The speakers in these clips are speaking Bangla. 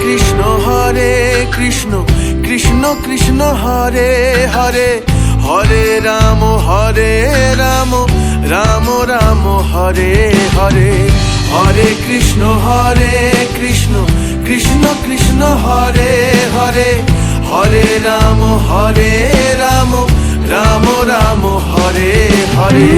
কৃষ্ণ কৃষ্ণ কৃষ্ণ হরে হরে, হরে রাম রাম রাম হরে হরে। হরে কৃষ্ণ কৃষ্ণ কৃষ্ণ হরে হরে, হরে রাম রাম রাম হরে হরে।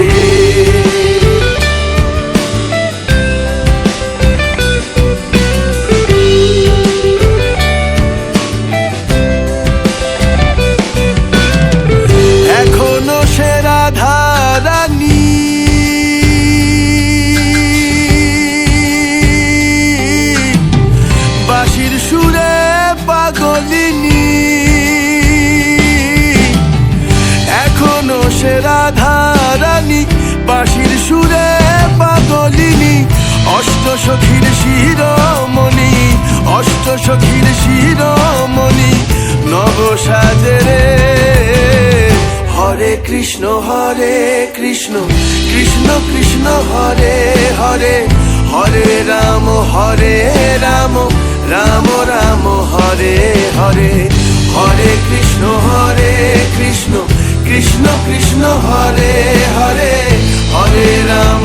রাধারানী বাঁশির সুরে পাগলিনী, অষ্ট সখীর শিরোমণি, অষ্ট সখীর শিরোমণি নব সাজে রে। হরে কৃষ্ণ কৃষ্ণ কৃষ্ণ হরে হরে, হরে রাম রাম রাম হরে হরে। হরে কৃষ্ণ কৃষ্ণ কৃষ্ণ কৃষ্ণ হরে হরে, হরে রাম